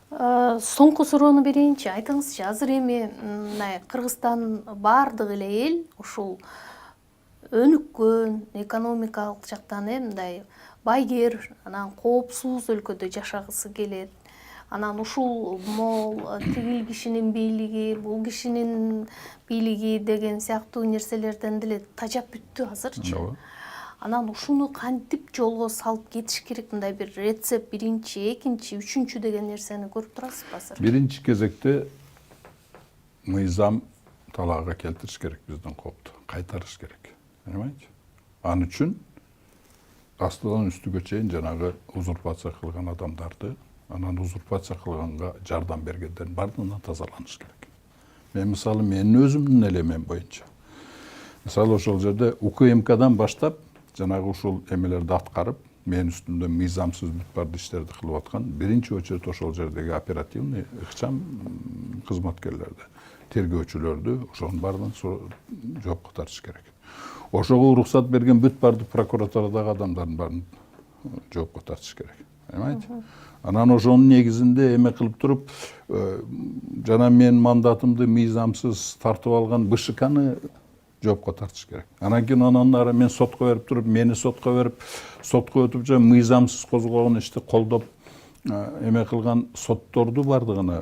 Соңку суроону берейинчи. Айтыңызчы, азыр эми Кыргызстан бардык эле эл ушул өнүккөн экономикалык жактан мындай байгер, анан коопсуз өлкөдө жашагысы келет. Анан ушул мол тигил кишинин бийлиги, бул кишинин бийлиги деген сыяктуу нерселерден деле тажап бүттү азырчы. Анан ушуну кантип жолго салып кетиш керек, мындай бир рецепт, биринчи, экинчи, үчүнчү деген нерсени көрүп турасызбы азыр? Биринчи кезекте мыйзам талаага келтириш керек, биздин коопту кайтарыш керек. Понимаете? Ал үчүн астыдан үстүгө чейин жанагы узурпация кылган адамдарды, анан узурпация кылганга жардам бергендердин бардыгынан тазаланыш керек. Мен мисалы менин өзүмдүн элемем боюнча. Мисалы ошол жерде УКМКдан баштап жанагы ушул эмелерди аткарып, менин үстүмдө мыйзамсыз бүт барды иштерди кылып аткан биринчи очередь ошол жердеги оперативный ыкчам кызматкерлерди, тергөөчүлөрдү, ошонун баардыгын жоопко тартыш керек. Ошого уруксат берген бүт барды прокуратурадагы адамдардын баарын жоопко тартыш керек. Понимаете? Анан ошонун негизинде эме кылып туруп, жана менин мандатымды мыйзамсыз тартып алган БШКны жоопко тартыш керек. Анан кийин андан ары мен сотко берип туруп, мени сотко берип, сотко өтүп жана мыйзамсыз козголгон ишти колдоп эме кылган сотторду бардыгына,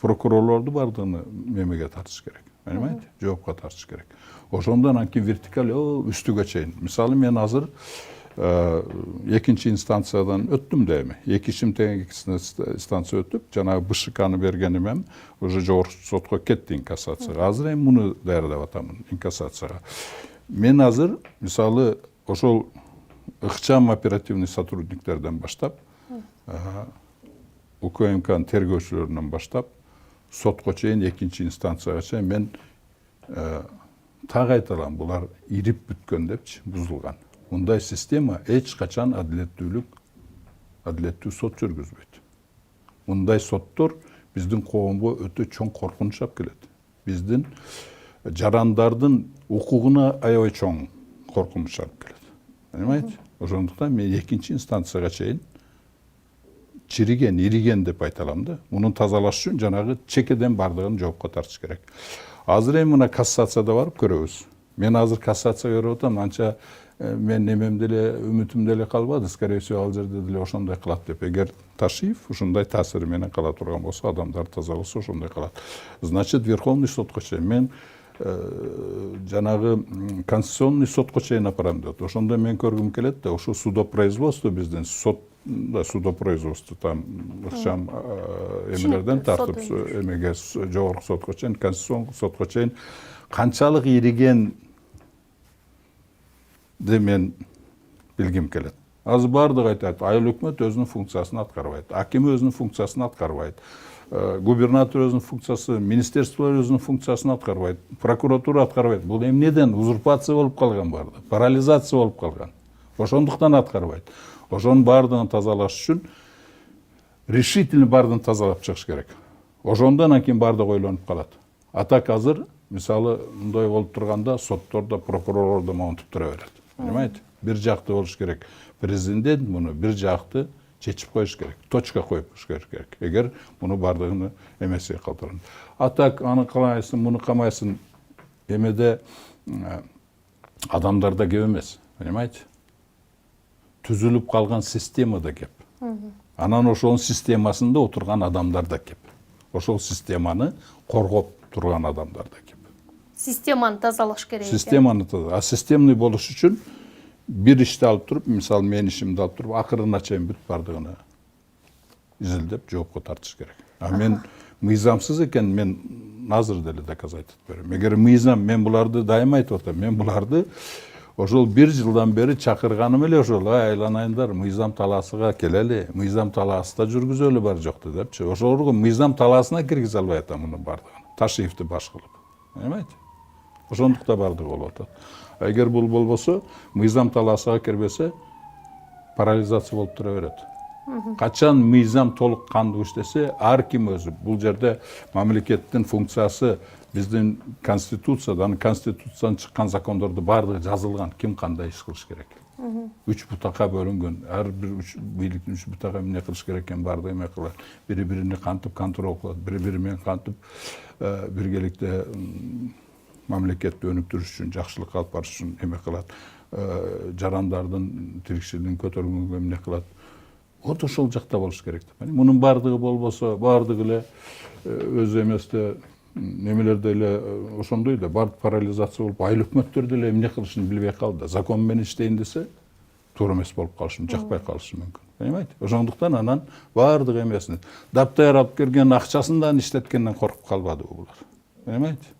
прокурорлорду бардыгына мемеге тартыш керек. Понимаете? Жоопко тартыш керек. Ошондон анан кийин вертикаль үстүгө чейин. Мисалы мен азыр экинчи инстанциядан өттүм да эми. Эки ишим тең инстанция өтүп, жанагы БШКны бергеним уже жогорку сотко кетти инкассацияга. Азыр эми муну даярдап атамын инкассацияга. Мен азыр мисалы ошол ыкчам оперативный сотрудниктерден баштап, УКМКнын тергөөчүлөрүнөн баштап, сотко чейин экинчи инстанцияга чейин мен так айталам, булар ирип бүткөн депчи, бузулган. Мындай система эч качан адилеттүү сот жүргүзбөйт. Мындай соттор биздин коомго өтө чоң коркунуч алып келет. Биздин жарандардын укугуна аябай чоң коркунуч алып келет. Понимаете? Ошондуктан мен экинчи инстанцияга чейин чириген, ириген деп айталам да. Мунун тазалаш үчүн жанагы чекеден бардыгын жоопко тартыш керек. Азыр эми мына кассацияда барып көрөбүз. Мен азыр кассацияга берип атам, анча мен немем деле, үмүтүм деле калбады. Скорее всего, ал жерде деле ошондой кылат деп. Эгер Ташиев ушундай таасири менен кала турган болсо, адамдар таза болсо ошондой кылат. Значит, Верховный сотко чейин мен жанагы Конституционный сотко чейин апарам деп. Ошондо мен көргүм келет да, ошо судопроизводство биздин судопроизводство там ыкчам эмелерден тартып эмеге жогорку сотко чейин, Конституцион сотко чейин канчалык ириген де мен билгим келет. Азыр бардыгы айтат, айыл өкмөт өзүнүн функциясын аткарбайт, аким өзүнүн функциясын аткарбайт, губернатор өзүнүн функциясы, министерство өзүнүн функциясын аткарбайт, прокуратура аткарбайт. Бул эмнеден? Узурпация болуп калган барды, парализация болуп калган. Ошондуктан аткарбайт. Ошонун бардыгын тазалаш үчүн решительно бардыгын тазалап чыгыш керек. Ошондон кийин бардыгы ойлонуп калат. А так азыр мисалы мындай болуп турганда соттордо, прокурорлордо монтуп тура берет. Понимаете? Бир жакты болуш керек. Президент муну бир жакты чечип коюш керек. Точка коюп коюш керек. Эгер муну бардыгын эмесиге калтырган. А так аны калайсың, муну камайсың. Эмеде адамдарда кеп эмес. Понимаете? Түзүлүп калган системада кеп. Анан ошонун системасында отурган адамдарда кеп. Ошол системаны коргоп турган адамдарда кеп. Системаны тазалаш керек. Системаны тазалаш. А системный болуш үчүн бир ишти алып туруп, мисалы мен ишимди алып туруп, акырына чейин бүт бардыгына изилдеп жоопко тартыш керек. А мен мыйзамсыз экен, мен азыр деле доказать этип берем. Эгер мыйзам, мен буларды дайыма айтып атам, мен буларды ошол 1 жылдан бери чакырганым эле ошол, айланайындар, мыйзам талаасыга келели, мыйзам талаасыда жүргүзөлү бар жокты депчи. Ошолорго мыйзам талаасына киргизе албай атам мунун бардыгын. Ташиевди баш кылып. Понимаете? Ошондукта бардыгы болуп атат. Эгер бул болбосо, мыйзам талаасыга кирбесе, парализация болуп тура берет. Качан мыйзам толук кандуу иштесе, ар ким өзү. Бул жерде мамлекеттин функциясы биздин конституциядан чыккан закондордо бардыгы жазылган, ким кандай иш кылыш керек. Üç butaka bölünген. Her bir birlikte üç butaka emne kılış gereken bardı emek kılar. Biri birini kantıp kontrol kılar. Biri birine kantıp birgelikte mamlekette önüp duruş üçün, жақсылық алып барыш үшін emek kılar. Jarandardın tirikçiliğini kötörgünge emne kılar. O da ошол жакта болуш керек. Мунун бардыгы болбосо, бардыгы эле өз эместе немелерде эле ошондой эле бардык парализация болуп, айыл өкмөттөр деле эмне кылышын билбей калды. Закон менен иштейин десе, туура эмес болуп калышы, жакпай калышы мүмкүн. Понимаете? Ошондуктан анан бардык эмесин даптай алып келген акчасынан иштеткенден коркуп калбады булар. Понимаете?